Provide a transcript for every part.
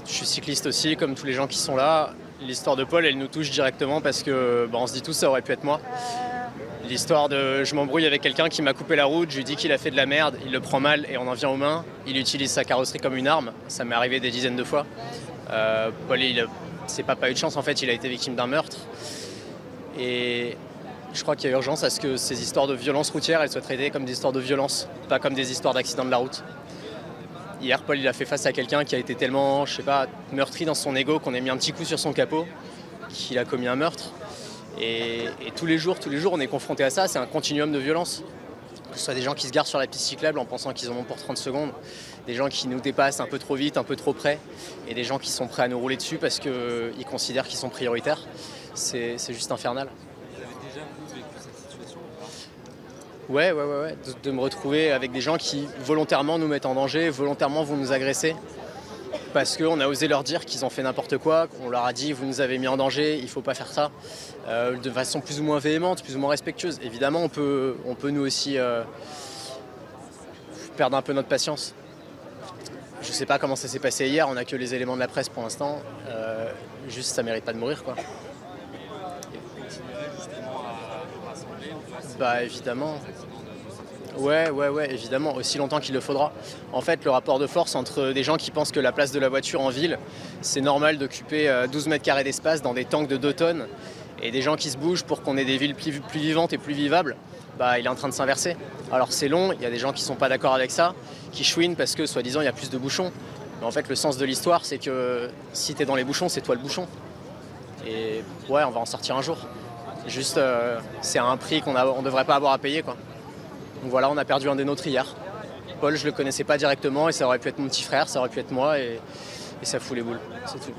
Je suis cycliste aussi, comme tous les gens qui sont là. L'histoire de Paul, elle nous touche directement parce que on se dit tous ça aurait pu être moi. L'histoire de je m'embrouille avec quelqu'un qui m'a coupé la route, je lui dis qu'il a fait de la merde, il le prend mal et on en vient aux mains. Il utilise sa carrosserie comme une arme, ça m'est arrivé des dizaines de fois. Paul, c'est pas eu de chance en fait, il a été victime d'un meurtre. Et je crois qu'il y a urgence à ce que ces histoires de violence routière, elles soient traitées comme des histoires de violence, pas comme des histoires d'accident de la route. Hier, Paul, il a fait face à quelqu'un qui a été tellement, meurtri dans son ego qu'on a mis un petit coup sur son capot, qu'il a commis un meurtre. Et tous les jours, on est confronté à ça. C'est un continuum de violence. Que ce soit des gens qui se garent sur la piste cyclable en pensant qu'ils en ont pour 30 secondes, des gens qui nous dépassent un peu trop vite, un peu trop près, et des gens qui sont prêts à nous rouler dessus parce qu'ils considèrent qu'ils sont prioritaires. C'est juste infernal. Vous avez déjà vécu cette situation ou pas ? Ouais. De me retrouver avec des gens qui volontairement nous mettent en danger, volontairement vont nous agresser. Parce qu'on a osé leur dire qu'ils ont fait n'importe quoi, on leur a dit vous nous avez mis en danger, il ne faut pas faire ça, de façon plus ou moins véhémente, plus ou moins respectueuse. Évidemment, on peut nous aussi perdre un peu notre patience. Je ne sais pas comment ça s'est passé hier, on n'a que les éléments de la presse pour l'instant. Juste, ça ne mérite pas de mourir, quoi. Continuer justement à rassembler ou pas ? Bah évidemment. Ouais, évidemment, aussi longtemps qu'il le faudra. En fait, le rapport de force entre des gens qui pensent que la place de la voiture en ville, c'est normal d'occuper 12 mètres carrés d'espace dans des tanks de 2 tonnes, et des gens qui se bougent pour qu'on ait des villes plus vivantes et plus vivables, il est en train de s'inverser. Alors c'est long, il y a des gens qui ne sont pas d'accord avec ça, qui chouinent parce que, soi-disant, il y a plus de bouchons. Mais en fait, le sens de l'histoire, c'est que si tu es dans les bouchons, c'est toi le bouchon. Et ouais, on va en sortir un jour. Juste, c'est un prix qu'on ne devrait pas avoir à payer, quoi. Donc voilà, on a perdu un des nôtres hier. Paul, je le connaissais pas directement et ça aurait pu être mon petit frère, ça aurait pu être moi et ça fout les boules, c'est tout.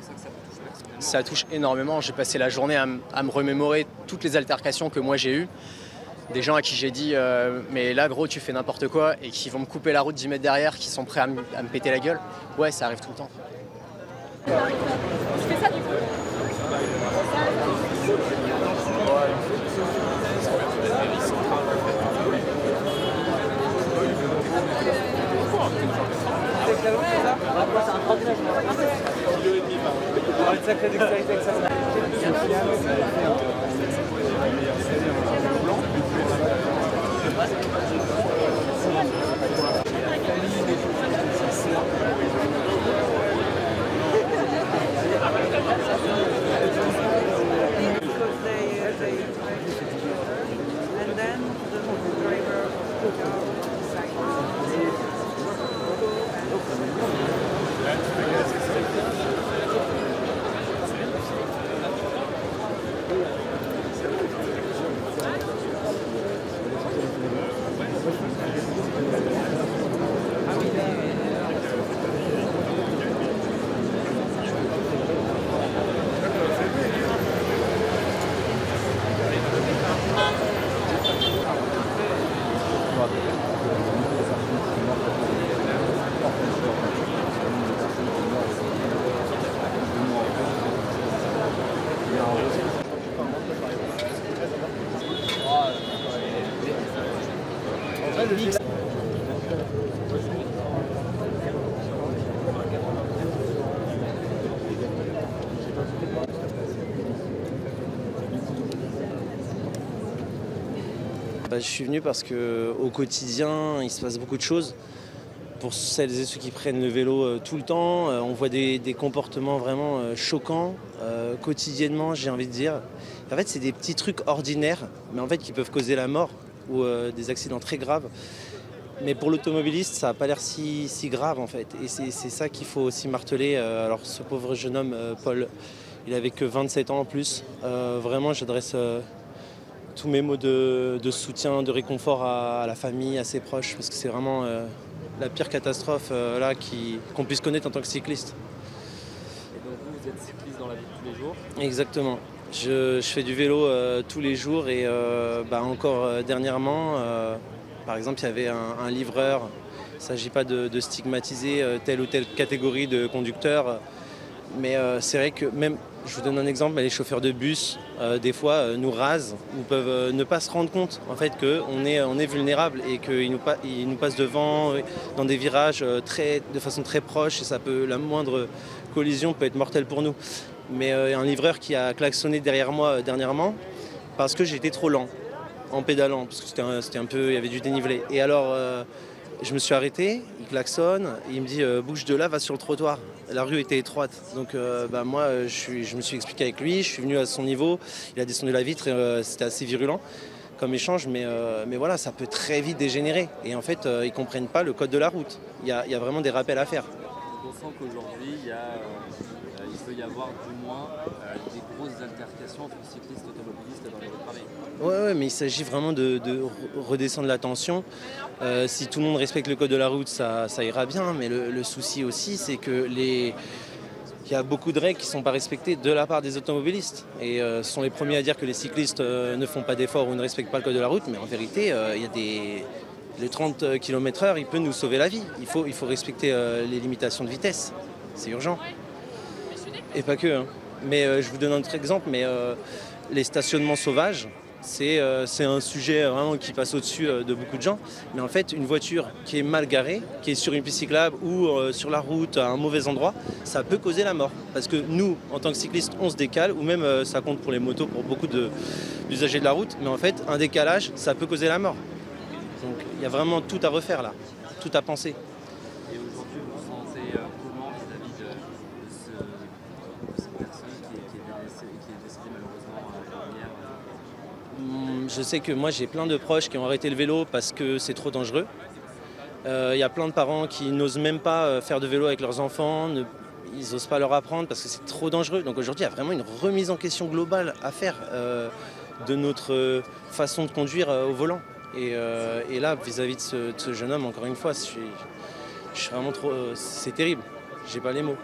Ça touche énormément. J'ai passé la journée à me remémorer toutes les altercations que moi j'ai eues. Des gens à qui j'ai dit mais là gros tu fais n'importe quoi et qui vont me couper la route 10 mètres derrière, qui sont prêts à me péter la gueule. Ouais, ça arrive tout le temps. Je fais ça du coup. And then the driver took out Je suis venu parce qu'au quotidien, il se passe beaucoup de choses. Pour celles et ceux qui prennent le vélo tout le temps, on voit des comportements vraiment choquants, quotidiennement, j'ai envie de dire. En fait, c'est des petits trucs ordinaires, mais en fait qui peuvent causer la mort ou des accidents très graves. Mais pour l'automobiliste, ça n'a pas l'air si grave en fait. Et c'est ça qu'il faut aussi marteler. Alors ce pauvre jeune homme, Paul, il avait que 27 ans en plus. Vraiment, j'adresse tous mes mots de soutien, de réconfort à la famille, à ses proches, parce que c'est vraiment la pire catastrophe qu'on puisse connaître en tant que cycliste. Et donc vous êtes cycliste dans la vie de tous les jours ? Exactement. Je fais du vélo tous les jours et encore dernièrement, par exemple, il y avait un livreur. Il ne s'agit pas de stigmatiser telle ou telle catégorie de conducteurs, mais c'est vrai que même Je vous donne un exemple, les chauffeurs de bus, des fois, nous rasent ou peuvent ne pas se rendre compte en fait, qu'on est vulnérable et qu'ils nous passent devant dans des virages de façon très proche et la moindre collision peut être mortelle pour nous. Mais un livreur qui a klaxonné derrière moi dernièrement parce que j'étais trop lent en pédalant, parce que c'était un peu, il y avait du dénivelé. Et alors, je me suis arrêté, il klaxonne, il me dit bouge de là, va sur le trottoir. La rue était étroite, donc moi je me suis expliqué avec lui, je suis venu à son niveau, il a descendu la vitre, c'était assez virulent comme échange, mais voilà, ça peut très vite dégénérer. Et en fait, ils ne comprennent pas le code de la route. Il y a vraiment des rappels à faire. On sent qu'aujourd'hui, il peut y avoir du moins des grosses altercations entre cyclistes et automobilistes dans les rues de Paris. Ouais, mais il s'agit vraiment de redescendre la tension. Si tout le monde respecte le code de la route, ça ira bien, mais le souci aussi, c'est que il y a beaucoup de règles qui ne sont pas respectées de la part des automobilistes. Et ce sont les premiers à dire que les cyclistes ne font pas d'efforts ou ne respectent pas le code de la route, mais en vérité, le 30 km/h, il peut nous sauver la vie. Il faut respecter les limitations de vitesse. C'est urgent. Et pas que. Hein. Mais je vous donne un autre exemple, mais les stationnements sauvages, c'est un sujet vraiment qui passe au-dessus de beaucoup de gens. Mais en fait, une voiture qui est mal garée, qui est sur une piste cyclable ou sur la route à un mauvais endroit, ça peut causer la mort. Parce que nous, en tant que cyclistes, on se décale, ou même ça compte pour les motos, pour beaucoup d'usagers de la route. Mais en fait, un décalage, ça peut causer la mort. Donc il y a vraiment tout à refaire là, tout à penser. Et aujourd'hui, vous vous sentez comment vis-à-vis de cette personne qui est décédée malheureusement hier? Je sais que moi j'ai plein de proches qui ont arrêté le vélo parce que c'est trop dangereux. Il y a plein de parents qui n'osent même pas faire de vélo avec leurs enfants, ils n'osent pas leur apprendre parce que c'est trop dangereux. Donc aujourd'hui il y a vraiment une remise en question globale à faire de notre façon de conduire au volant. Et là, vis-à-vis de ce jeune homme, encore une fois, je suis vraiment trop... c'est terrible, j'ai pas les mots.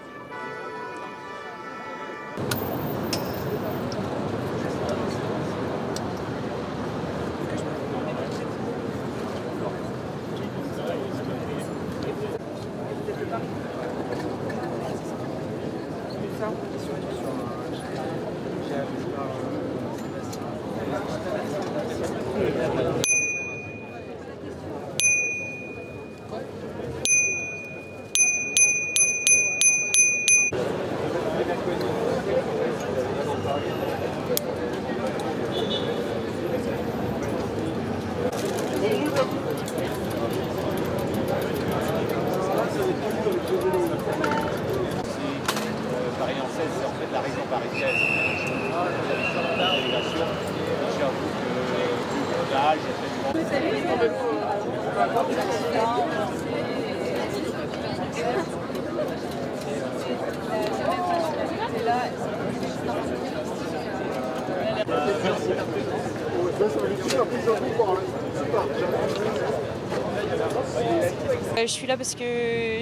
Je suis là parce que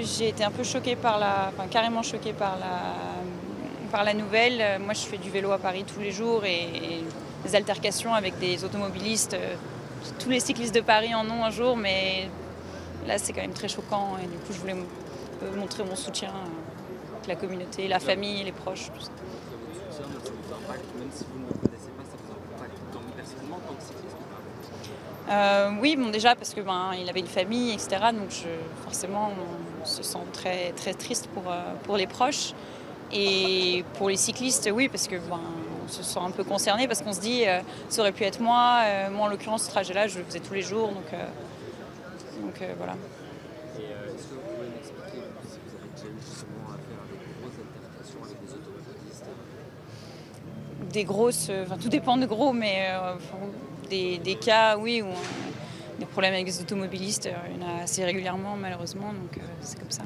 j'ai été un peu choquée carrément choquée par la nouvelle. Moi, je fais du vélo à Paris tous les jours et des altercations avec des automobilistes. Tous les cyclistes de Paris en ont un jour, mais là, c'est quand même très choquant. Et du coup, je voulais montrer mon soutien avec la communauté, la famille, les proches, tout ça. Ça vous impacte, même si vous ne le connaissez pas, ça vous impacte personnellement en tant que cycliste ou pas? Oui, bon, déjà parce que il avait une famille, etc. Donc forcément, on se sent très, très triste pour les proches. Et pour les cyclistes, oui, parce que on se sent un peu concerné, parce qu'on se dit ça aurait pu être moi. Moi, en l'occurrence, ce trajet-là, je le faisais tous les jours. Donc voilà. Et est-ce que vous pouvez m'expliquer si vous avez déjà eu justement affaire à des grosses altercations avec des automobilistes? Des grosses, tout dépend de gros, mais des cas, oui, où des problèmes avec les automobilistes, il y en a assez régulièrement, malheureusement, donc c'est comme ça.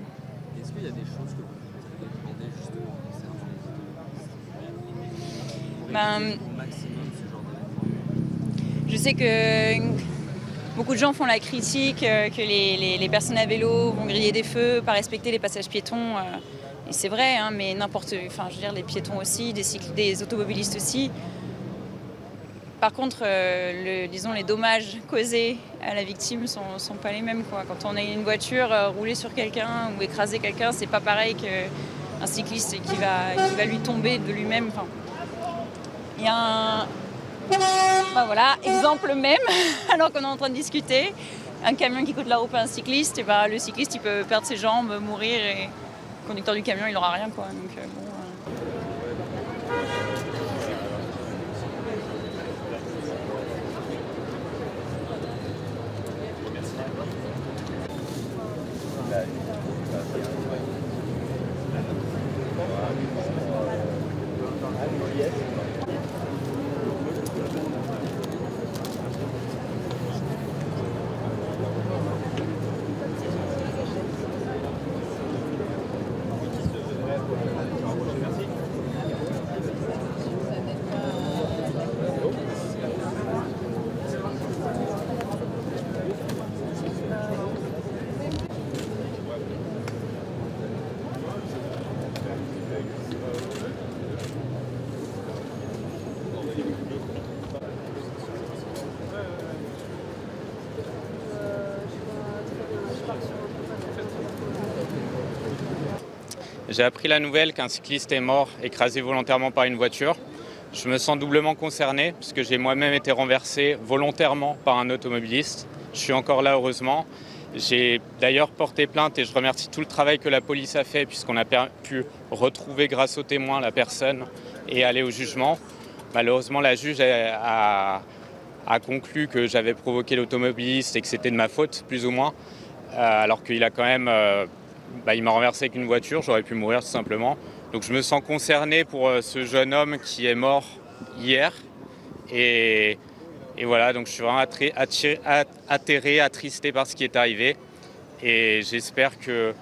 Est-ce qu'il y a des choses que vous voudriez demander justement concernant les automobilistes au maximum ce genre d'événement? Je sais que beaucoup de gens font la critique que les personnes à vélo vont griller des feux, pas respecter les passages piétons. Et c'est vrai, hein, mais je veux dire, les piétons aussi, des automobilistes aussi. Par contre, disons, les dommages causés à la victime sont pas les mêmes, quoi. Quand on a une voiture, rouler sur quelqu'un ou écraser quelqu'un, c'est pas pareil qu'un un cycliste et qui va lui tomber de lui-même. Enfin, il y a un voilà, exemple même, alors qu'on est en train de discuter, un camion qui coûte la roue à un cycliste, et le cycliste il peut perdre ses jambes, mourir, et le conducteur du camion il n'aura rien, quoi. Donc, J'ai appris la nouvelle qu'un cycliste est mort, écrasé volontairement par une voiture. Je me sens doublement concerné, puisque j'ai moi-même été renversé volontairement par un automobiliste. Je suis encore là, heureusement. J'ai d'ailleurs porté plainte et je remercie tout le travail que la police a fait, puisqu'on a pu retrouver grâce aux témoins la personne et aller au jugement. Malheureusement, la juge a conclu que j'avais provoqué l'automobiliste et que c'était de ma faute, plus ou moins, alors qu'il a quand même... il m'a renversé avec une voiture, j'aurais pu mourir tout simplement. Donc je me sens concerné pour ce jeune homme qui est mort hier. Et voilà, donc je suis vraiment atterré, attristé par ce qui est arrivé. Et j'espère que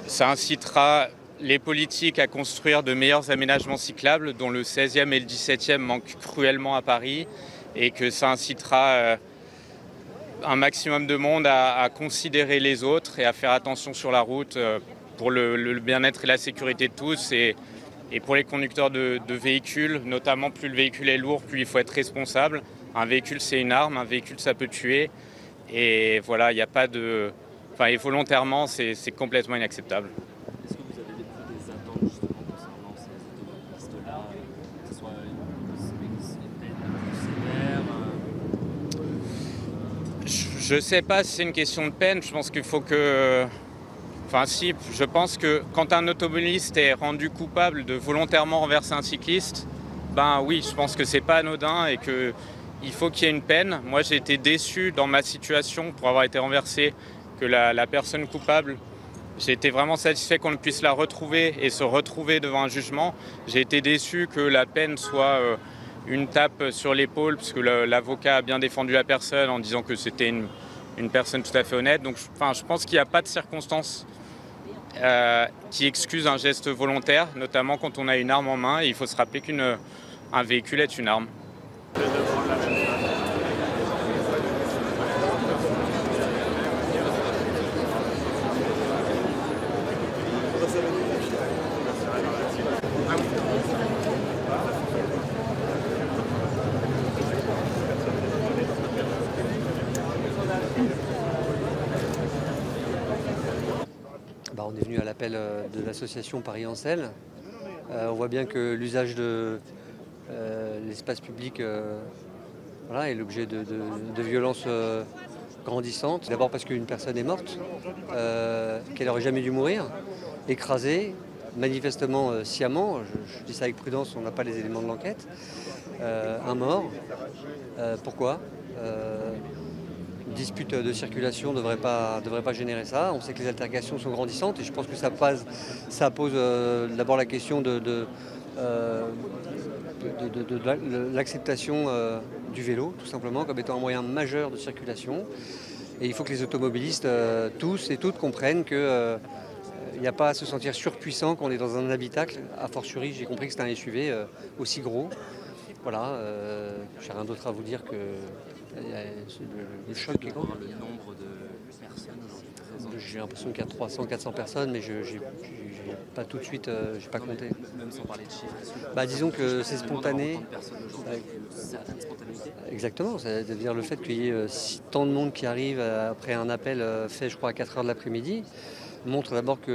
ça incitera les politiques à construire de meilleurs aménagements cyclables, dont le 16e et le 17e manquent cruellement à Paris. Et que ça incitera... un maximum de monde à considérer les autres et à faire attention sur la route pour le bien-être et la sécurité de tous et pour les conducteurs de véhicules, notamment plus le véhicule est lourd, plus il faut être responsable. Un véhicule c'est une arme, un véhicule ça peut tuer et voilà, il n'y a pas de... et volontairement c'est complètement inacceptable. Est-ce que vous avez des attentes justement concernant ces automobilistes-là, que ce soit une peine plus sévère? Je ne sais pas si c'est une question de peine, je pense qu'il faut que... je pense que quand un automobiliste est rendu coupable de volontairement renverser un cycliste, oui, je pense que c'est pas anodin et qu'il faut qu'il y ait une peine. Moi, j'ai été déçu dans ma situation pour avoir été renversé, que la personne coupable, j'ai été vraiment satisfait qu'on puisse la retrouver et se retrouver devant un jugement. J'ai été déçu que la peine soit... une tape sur l'épaule, parce que l'avocat a bien défendu la personne en disant que c'était une personne tout à fait honnête. Donc je pense qu'il n'y a pas de circonstances qui excusent un geste volontaire, notamment quand on a une arme en main. Et il faut se rappeler qu'un véhicule est une arme. On est venu à l'appel de l'association Paris-Ancel. On voit bien que l'usage de l'espace public est l'objet de violences grandissantes. D'abord parce qu'une personne est morte, qu'elle n'aurait jamais dû mourir, écrasée, manifestement sciemment. Je dis ça avec prudence, on n'a pas les éléments de l'enquête. Un mort. Pourquoi Une dispute de circulation ne devrait pas générer ça. On sait que les altercations sont grandissantes et je pense que ça pose d'abord la question de l'acceptation du vélo, tout simplement, comme étant un moyen majeur de circulation. Et il faut que les automobilistes, tous et toutes, comprennent qu'il n'y a pas à se sentir surpuissant quand on est dans un habitacle. A fortiori, j'ai compris que c'était un SUV aussi gros. Voilà, j'ai rien d'autre à vous dire que le choc est grand. Le nombre de personnes aujourd'hui présentes. J'ai l'impression qu'il y a 300-400 personnes, mais j'ai pas tout de suite, j'ai pas compté. Même sans parler de chiffres. Disons que c'est spontané. Certaines spontanéités. Exactement, c'est-à-dire le fait qu'il y ait tant de monde qui arrive après un appel fait, je crois, à 4h de l'après-midi. montre d'abord qu'il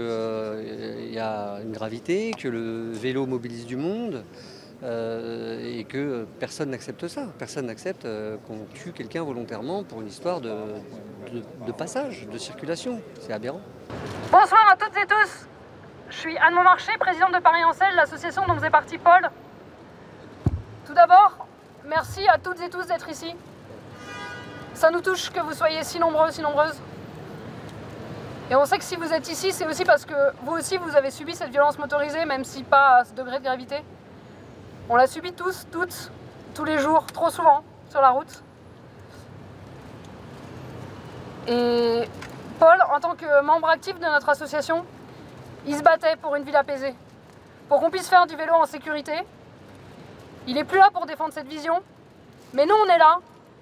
y a une gravité, que le vélo mobilise du monde et que personne n'accepte ça. Personne n'accepte qu'on tue quelqu'un volontairement pour une histoire de passage, de circulation. C'est aberrant. Bonsoir à toutes et tous. Je suis Anne Montmarché, présidente de Paris-Ancel, l'association dont faisait partie Paul. Tout d'abord, merci à toutes et tous d'être ici. Ça nous touche que vous soyez si nombreux, si nombreuses. Et on sait que si vous êtes ici, c'est aussi parce que vous aussi, vous avez subi cette violence motorisée, même si pas à ce degré de gravité. On l'a subi tous, toutes, tous les jours, trop souvent, sur la route. Et Paul, en tant que membre actif de notre association, il se battait pour une ville apaisée, pour qu'on puisse faire du vélo en sécurité. Il n'est plus là pour défendre cette vision, mais nous, on est là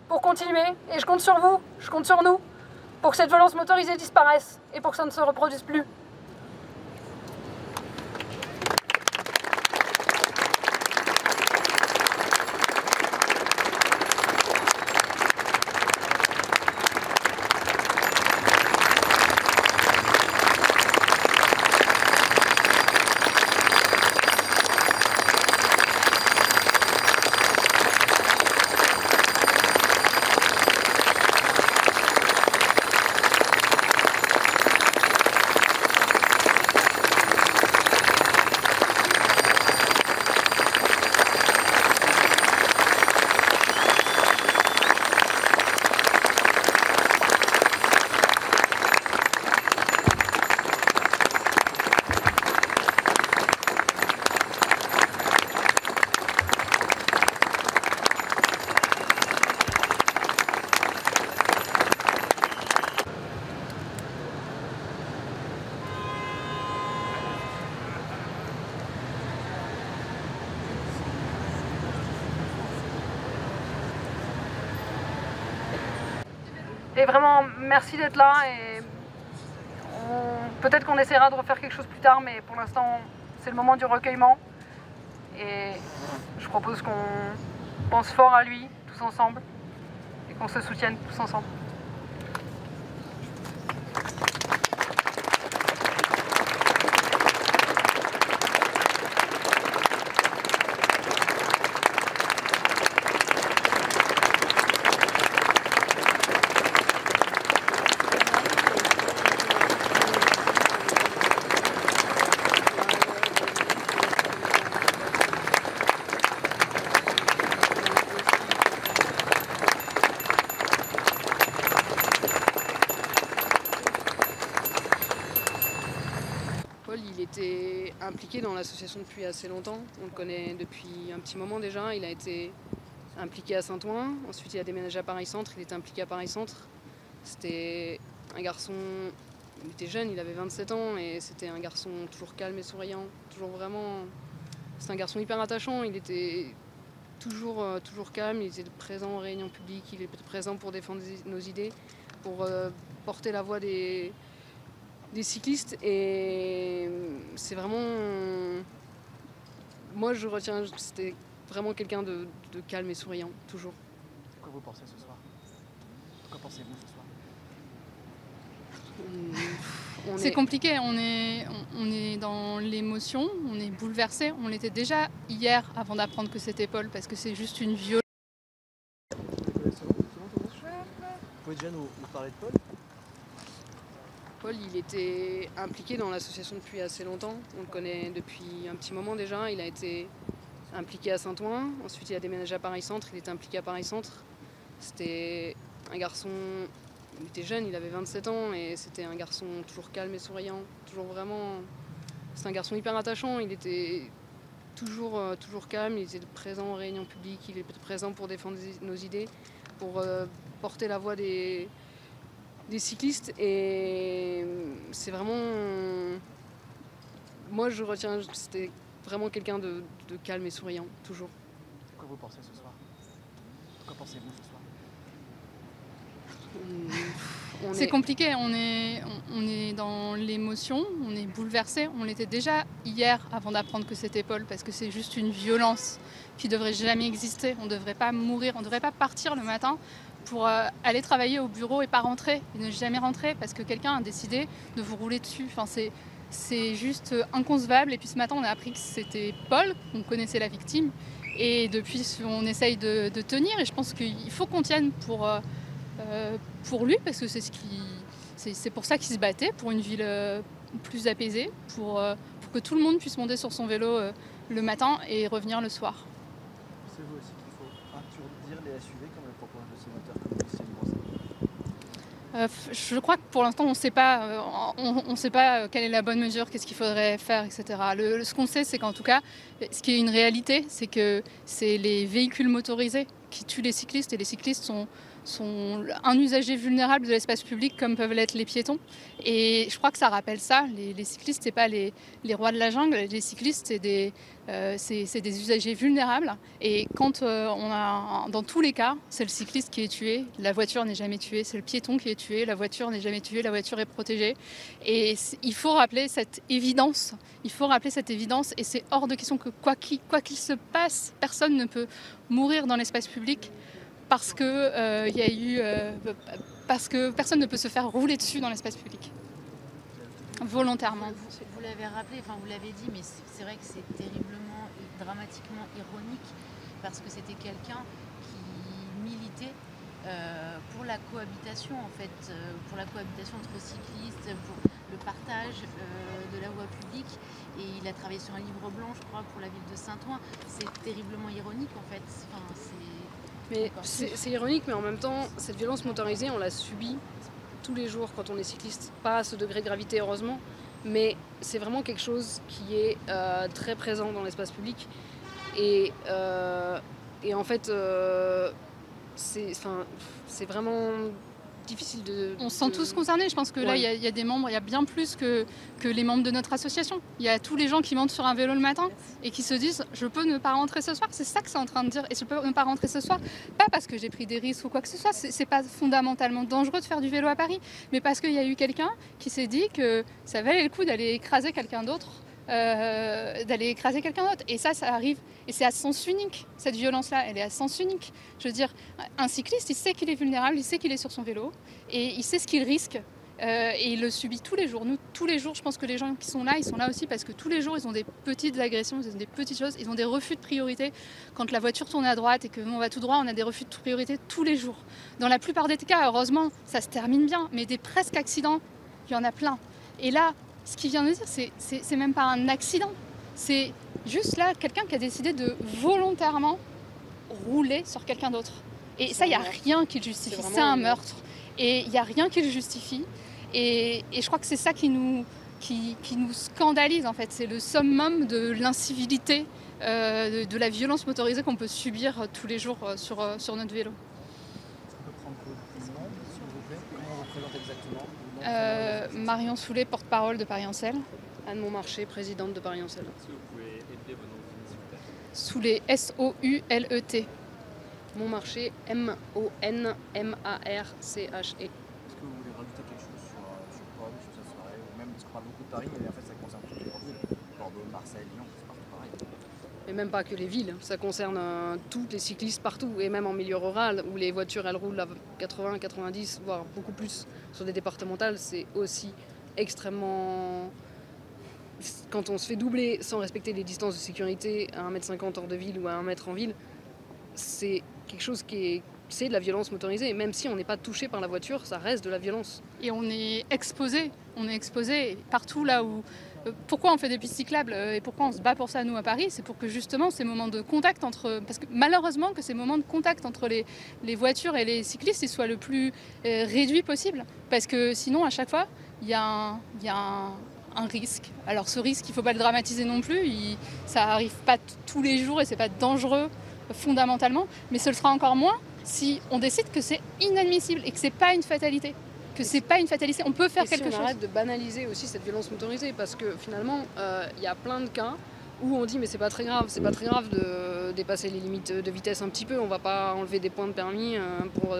pour continuer. Et je compte sur vous, je compte sur nous, pour que cette violence motorisée disparaisse et pour que ça ne se reproduise plus. Et vraiment, merci d'être là et peut-être qu'on essaiera de refaire quelque chose plus tard, mais pour l'instant, c'est le moment du recueillement. Et je propose qu'on pense fort à lui, tous ensemble, et qu'on se soutienne tous ensemble. Paul, il était impliqué dans l'association depuis assez longtemps. On le connaît depuis un petit moment déjà. Il a été impliqué à Saint-Ouen. Ensuite, il a déménagé à Paris-Centre. Il était impliqué à Paris-Centre. C'était un garçon... Il était jeune, il avait 27 ans. Et c'était un garçon toujours calme et souriant. Toujours vraiment... C'est un garçon hyper attachant. Il était toujours calme. Il était présent en réunion publique. Il était présent pour défendre nos idées, pour porter la voix des cyclistes, et c'est vraiment... Moi, je retiens, c'était vraiment quelqu'un de calme et souriant, toujours. Quoi vous pensez ce soir? Quoi pensez-vous ce soir? C'est compliqué, on est dans l'émotion, on est bouleversé. On l'était déjà hier avant d'apprendre que c'était Paul, parce que c'est juste une violence. Vous pouvez déjà nous parler de Paul? Paul, il était impliqué dans l'association depuis assez longtemps. On le connaît depuis un petit moment déjà. Il a été impliqué à Saint-Ouen. Ensuite, il a déménagé à Paris-Centre. Il était impliqué à Paris-Centre. C'était un garçon... Il était jeune, il avait 27 ans. Et c'était un garçon toujours calme et souriant. Toujours vraiment... C'est un garçon hyper attachant. Il était toujours calme. Il était présent en réunion publique. Il était présent pour défendre nos idées, pour porter la voix des cyclistes, et c'est vraiment... Moi, je retiens, c'était vraiment quelqu'un de calme et souriant, toujours. Quoi vous pensez ce soir? Quoi pensez-vous ce soir? C'est compliqué, on est dans l'émotion, on est bouleversé. On l'était déjà hier avant d'apprendre que c'était Paul, parce que c'est juste une violence qui devrait jamais exister. On ne devrait pas mourir, on ne devrait pas partir le matin pour aller travailler au bureau et pas rentrer, et ne jamais rentrer parce que quelqu'un a décidé de vous rouler dessus. Enfin, c'est juste inconcevable. Et puis ce matin, on a appris que c'était Paul, on connaissait la victime. Et depuis, on essaye de tenir. Et je pense qu'il faut qu'on tienne pour lui, parce que c'est pour ça qu'il se battait, pour une ville plus apaisée, pour que tout le monde puisse monter sur son vélo le matin et revenir le soir. C'est vous aussi qu'il faut interdire les SUV comme le propose le sénateur communiste Boissy. Je crois que pour l'instant, on ne sait pas quelle est la bonne mesure, qu'est-ce qu'il faudrait faire, etc. Ce qu'on sait, c'est qu'en tout cas, ce qui est une réalité, c'est que c'est les véhicules motorisés qui tuent les cyclistes, et les cyclistes sont un usager vulnérable de l'espace public comme peuvent l'être les piétons. Et je crois que ça rappelle ça. Les cyclistes, c'est pas les rois de la jungle. Les cyclistes, c'est des usagers vulnérables. Et quand dans tous les cas, c'est le cycliste qui est tué. La voiture n'est jamais tuée. C'est le piéton qui est tué. La voiture n'est jamais tuée. La voiture est protégée. Et il faut rappeler cette évidence. Et c'est hors de question que quoi qu'il se passe, personne ne peut mourir dans l'espace public parce que personne ne peut se faire rouler dessus dans l'espace public, volontairement. Vous l'avez rappelé, vous l'avez dit, mais c'est vrai que c'est terriblement et dramatiquement ironique, parce que c'était quelqu'un qui militait pour la cohabitation, pour la cohabitation entre cyclistes, pour le partage de la voie publique, et il a travaillé sur un livre blanc, je crois, pour la ville de Saint-Ouen. C'est terriblement ironique, en fait. Mais c'est ironique, mais en même temps, cette violence motorisée, on la subit tous les jours quand on est cycliste. Pas à ce degré de gravité, heureusement, mais c'est vraiment quelque chose qui est très présent dans l'espace public. Et en fait, c'est vraiment difficile de... On se sent tous concernés. Je pense que là, il y a des membres, il y a bien plus que les membres de notre association. Il y a tous les gens qui montent sur un vélo le matin et qui se disent « je peux ne pas rentrer ce soir ». C'est ça que c'est en train de dire. Et je peux ne pas rentrer ce soir, pas parce que j'ai pris des risques ou quoi que ce soit. C'est pas fondamentalement dangereux de faire du vélo à Paris, mais parce qu'il y a eu quelqu'un qui s'est dit que ça valait le coup d'aller écraser quelqu'un d'autre. Et ça arrive, et c'est à sens unique. Cette violence-là, elle est à sens unique. Je veux dire, un cycliste, il sait qu'il est vulnérable, il sait qu'il est sur son vélo, et il sait ce qu'il risque, et il le subit tous les jours. Nous, tous les jours, je pense que les gens qui sont là, ils sont là aussi parce que tous les jours, ils ont des petites agressions, ils ont des petites choses, ils ont des refus de priorité. Quand la voiture tourne à droite et que nous, on va tout droit, on a des refus de priorité tous les jours. Dans la plupart des cas, heureusement, ça se termine bien, mais des presque accidents, il y en a plein. Et là, ce qu'il vient de dire, c'est même pas un accident. C'est juste là quelqu'un qui a décidé de volontairement rouler sur quelqu'un d'autre. Et ça, il n'y a rien qui le justifie. C'est un meurtre. Et il n'y a rien qui le justifie. Et je crois que c'est ça qui nous scandalise, en fait. C'est le summum de l'incivilité, de la violence motorisée qu'on peut subir tous les jours sur notre vélo. Est-ce qu'on peut prendre votre nom, s'il vous plaît? Comment on vous présente exactement? Marion Soulet, porte-parole de Paris-Ancel. Anne Montmarché, présidente de Paris-Ancel. Est-ce que vous pouvez épeler vos noms de famille, s'il vous Soulet, plaît? S-O-U-L-E-T. Montmarché, M-O-N-M-A-R-C-H-E. Est-ce que vous voulez rajouter quelque chose sur Paul, sur cette soirée, ou même parce qu'on parle beaucoup de Paris, mais en fait ça concerne toutes les grandes villes, Bordeaux, Marseille, Lyon, c'est partout pareil. Et même pas que les villes, ça concerne tous les cyclistes partout, et même en milieu rural, où les voitures elles roulent à 80, 90, voire beaucoup plus sur des départementales, c'est aussi extrêmement... Quand on se fait doubler sans respecter les distances de sécurité à 1m50 hors de ville ou à 1 mètre en ville, c'est quelque chose c'est de la violence motorisée. Même si on n'est pas touché par la voiture, ça reste de la violence. Et on est exposé partout là où... Pourquoi on fait des pistes cyclables et pourquoi on se bat pour ça, nous, à Paris? C'est pour que justement ces moments de contact entre... Parce que malheureusement que ces moments de contact entre les voitures et les cyclistes ils soient le plus réduits possible. Parce que sinon, à chaque fois, il y a un risque. Alors ce risque, il ne faut pas le dramatiser non plus. Ça n'arrive pas tous les jours et c'est pas dangereux fondamentalement. Mais ce le sera encore moins si on décide que c'est inadmissible et que c'est pas une fatalité. On peut faire quelque chose. On arrête de banaliser aussi cette violence motorisée, parce que finalement, il y a plein de cas où on dit mais c'est pas très grave de dépasser les limites de vitesse un petit peu, on va pas enlever des points de permis pour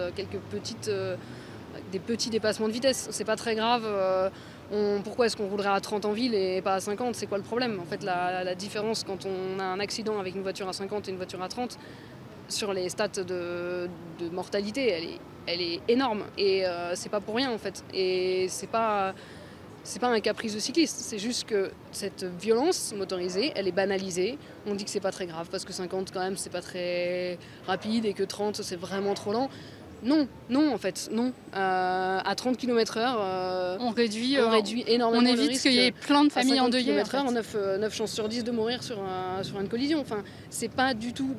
des petits dépassements de vitesse, c'est pas très grave. Pourquoi est-ce qu'on roulerait à 30 en ville et pas à 50? C'est quoi le problème? En fait, la différence quand on a un accident avec une voiture à 50 et une voiture à 30, sur les stats de mortalité, elle est énorme. Et c'est pas pour rien en fait. Et c'est pas un caprice de cycliste, c'est juste que cette violence motorisée, elle est banalisée. On dit que c'est pas très grave parce que 50 quand même c'est pas très rapide et que 30 c'est vraiment trop lent. Non, en fait, non. À 30 km/h, on réduit énormément on le évite risque. qu'il y ait plein de familles endeuillées. À 50 km/h, 9 chances sur 10 de mourir sur une collision. Enfin, c'est pas du tout.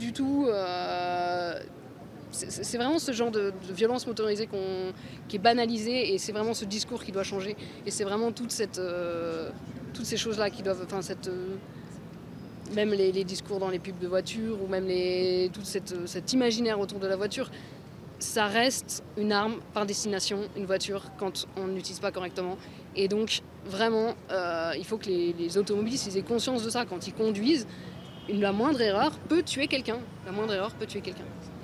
C'est vraiment ce genre de violence motorisée qui est banalisée et c'est vraiment ce discours qui doit changer. Et c'est vraiment toutes ces choses-là qui doivent... même les discours dans les pubs de voitures ou même tout cet imaginaire autour de la voiture, ça reste une arme par destination, une voiture, quand on ne l'utilise pas correctement. Et donc, vraiment, il faut que les automobilistes ils aient conscience de ça quand ils conduisent. La moindre erreur peut tuer quelqu'un.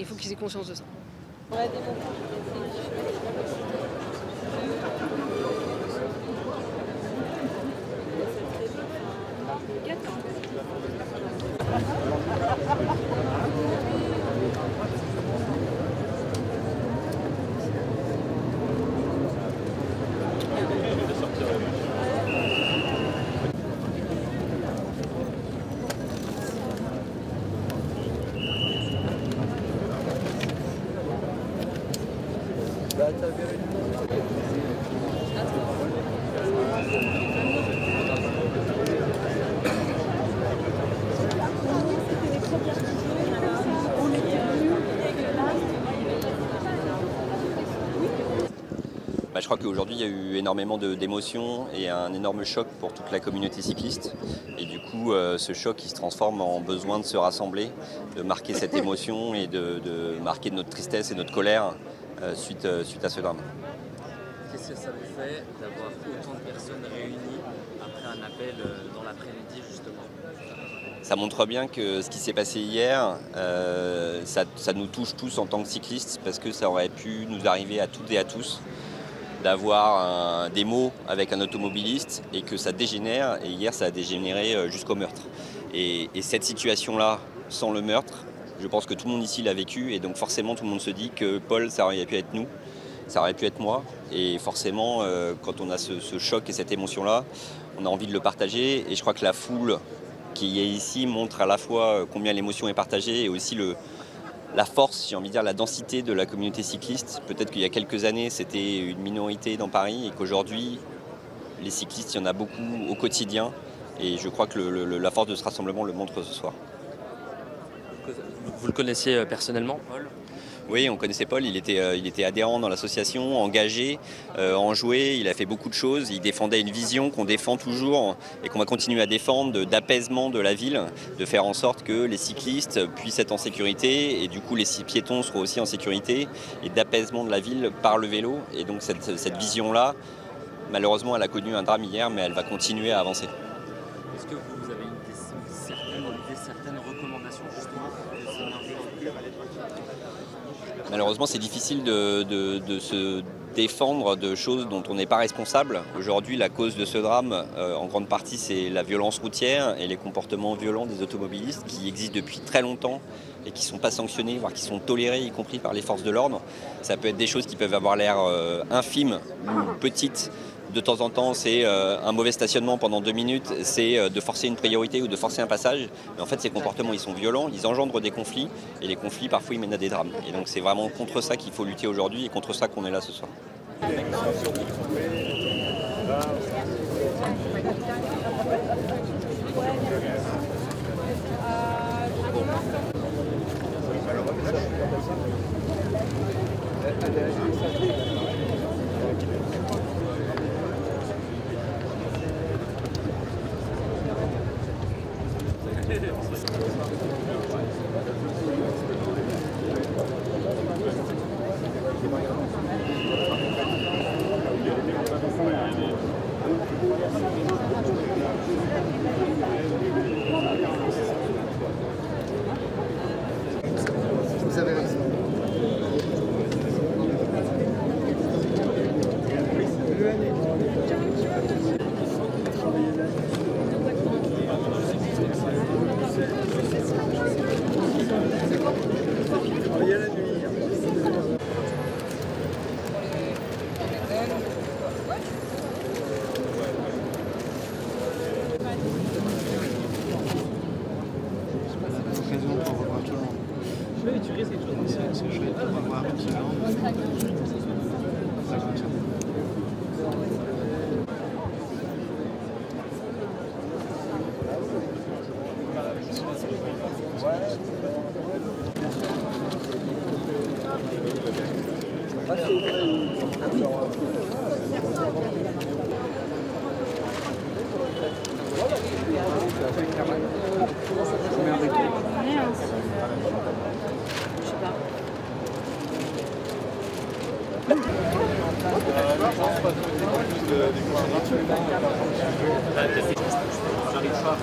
Il faut qu'ils aient conscience de ça. Je crois qu'aujourd'hui il y a eu énormément d'émotions et un énorme choc pour toute la communauté cycliste. Et du coup ce choc il se transforme en besoin de se rassembler, de marquer cette émotion et de marquer notre tristesse et notre colère suite à ce drame. Qu'est-ce que ça vous fait d'avoir autant de personnes réunies après un appel dans l'après-midi justement? Ça montre bien que ce qui s'est passé hier, ça nous touche tous en tant que cyclistes parce que ça aurait pu nous arriver à toutes et à tous d'avoir des mots avec un automobiliste et que ça dégénère. Et hier, ça a dégénéré jusqu'au meurtre. Et cette situation-là, sans le meurtre, je pense que tout le monde ici l'a vécu. Et donc forcément, tout le monde se dit que Paul, ça aurait pu être nous, ça aurait pu être moi. Et forcément, quand on a ce choc et cette émotion-là, on a envie de le partager. Et je crois que la foule qui est ici montre à la fois combien l'émotion est partagée et aussi la force, j'ai envie de dire, la densité de la communauté cycliste. Peut-être qu'il y a quelques années, c'était une minorité dans Paris et qu'aujourd'hui, les cyclistes, il y en a beaucoup au quotidien. Et je crois que la force de ce rassemblement le montre ce soir. Vous le connaissiez personnellement, Paul ? Oui, on connaissait Paul, il était adhérent dans l'association, engagé, enjoué, il a fait beaucoup de choses, il défendait une vision qu'on défend toujours et qu'on va continuer à défendre, d'apaisement de la ville, de faire en sorte que les cyclistes puissent être en sécurité et du coup les piétons seront aussi en sécurité et d'apaisement de la ville par le vélo. Et donc cette vision-là, malheureusement elle a connu un drame hier, mais elle va continuer à avancer. Est-ce que vous avez certaines recommandations justement pour se marquer? Malheureusement, c'est difficile de se défendre de choses dont on n'est pas responsable. Aujourd'hui, la cause de ce drame, en grande partie, c'est la violence routière et les comportements violents des automobilistes qui existent depuis très longtemps et qui ne sont pas sanctionnés, voire qui sont tolérés, y compris par les forces de l'ordre. Ça peut être des choses qui peuvent avoir l'air infimes ou petites. De temps en temps, c'est un mauvais stationnement pendant 2 minutes, c'est de forcer une priorité ou de forcer un passage. Mais en fait, ces comportements, ils sont violents, ils engendrent des conflits, et les conflits, parfois, ils mènent à des drames. Et donc, c'est vraiment contre ça qu'il faut lutter aujourd'hui, et contre ça qu'on est là ce soir.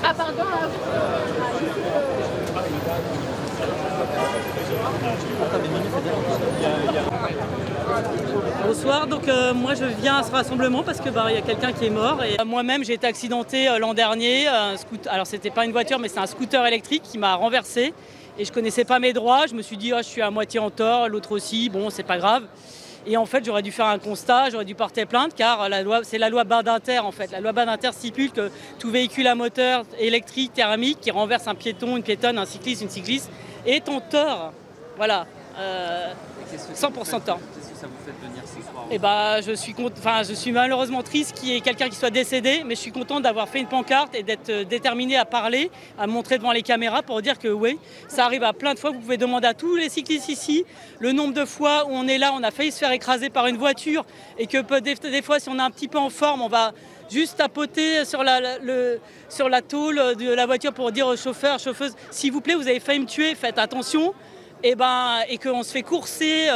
Ah pardon. Bonsoir, donc moi je viens à ce rassemblement parce que y a quelqu'un qui est mort et moi-même j'ai été accidenté l'an dernier, alors c'était pas une voiture mais c'est un scooter électrique qui m'a renversé et je connaissais pas mes droits, je me suis dit oh, je suis à moitié en tort, l'autre aussi, bon c'est pas grave. Et en fait j'aurais dû faire un constat, j'aurais dû porter plainte car c'est la loi Badinter en fait. La loi Badinter stipule que tout véhicule à moteur électrique thermique qui renverse un piéton, une piétonne, un cycliste, une cycliste est en tort. Voilà, 100% tort. Qu'est-ce que ça vous fait de venir ce soir? Et je suis malheureusement triste qu'il y ait quelqu'un qui soit décédé, mais je suis content d'avoir fait une pancarte et d'être déterminé à parler, à montrer devant les caméras pour dire que oui, ça arrive à plein de fois. Vous pouvez demander à tous les cyclistes ici le nombre de fois où on est là, on a failli se faire écraser par une voiture et que des fois si on est un petit peu en forme, on va juste tapoter sur la tôle de la voiture pour dire au chauffeur, chauffeuse, s'il vous plaît, vous avez failli me tuer, faites attention. Et qu'on se fait courser,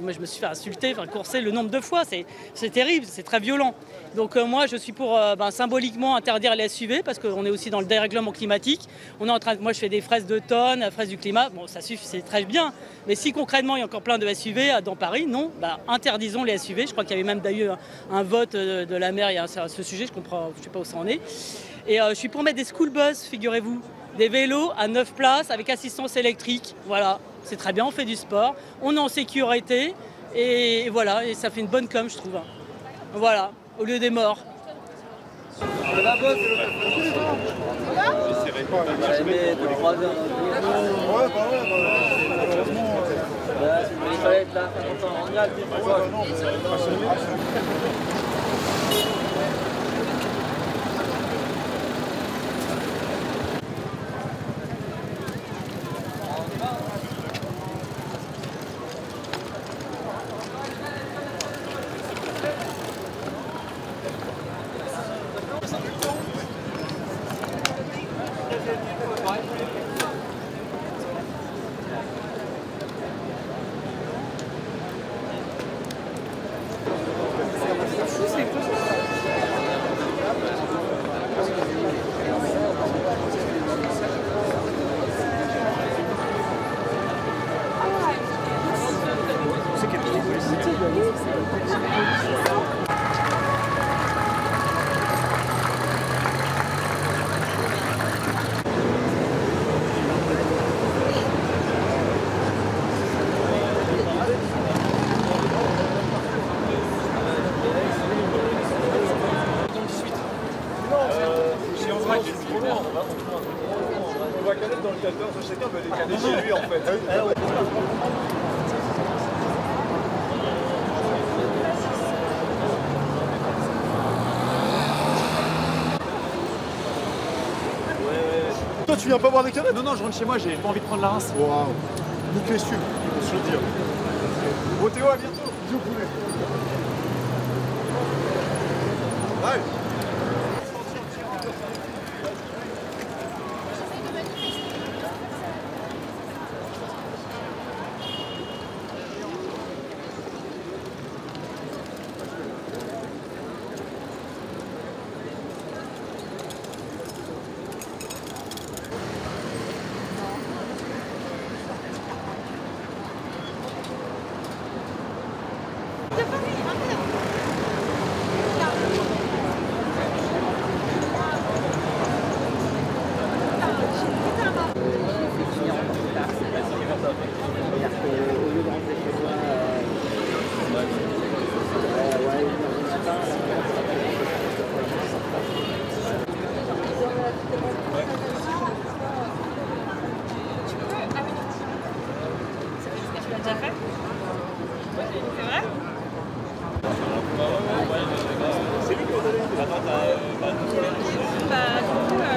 moi je me suis fait insulter, courser le nombre de fois, c'est terrible, c'est très violent. Donc moi je suis pour symboliquement interdire les SUV parce qu'on est aussi dans le dérèglement climatique. Moi je fais des fraises de tonnes, fraises du climat, bon ça suffit, c'est très bien. Mais si concrètement il y a encore plein de SUV dans Paris, non, interdisons les SUV. Je crois qu'il y avait même d'ailleurs un vote de la maire à ce sujet, je sais pas où ça en est. Et je suis pour mettre des school bus, figurez-vous. Des vélos à 9 places avec assistance électrique, voilà, c'est très bien, on fait du sport, on est en sécurité et voilà, et ça fait une bonne com je trouve. Voilà, au lieu des morts. On va canner dans le 14, chacun veut les canner chez lui en fait. Toi tu viens pas boire des canettes? Non, non, je rentre chez moi, j'ai pas envie de prendre la rince. Waouh, nique les sucres, je veux dire. Bon Théo, à bientôt. Bisous poulet. Bye.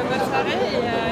Bonne soirée et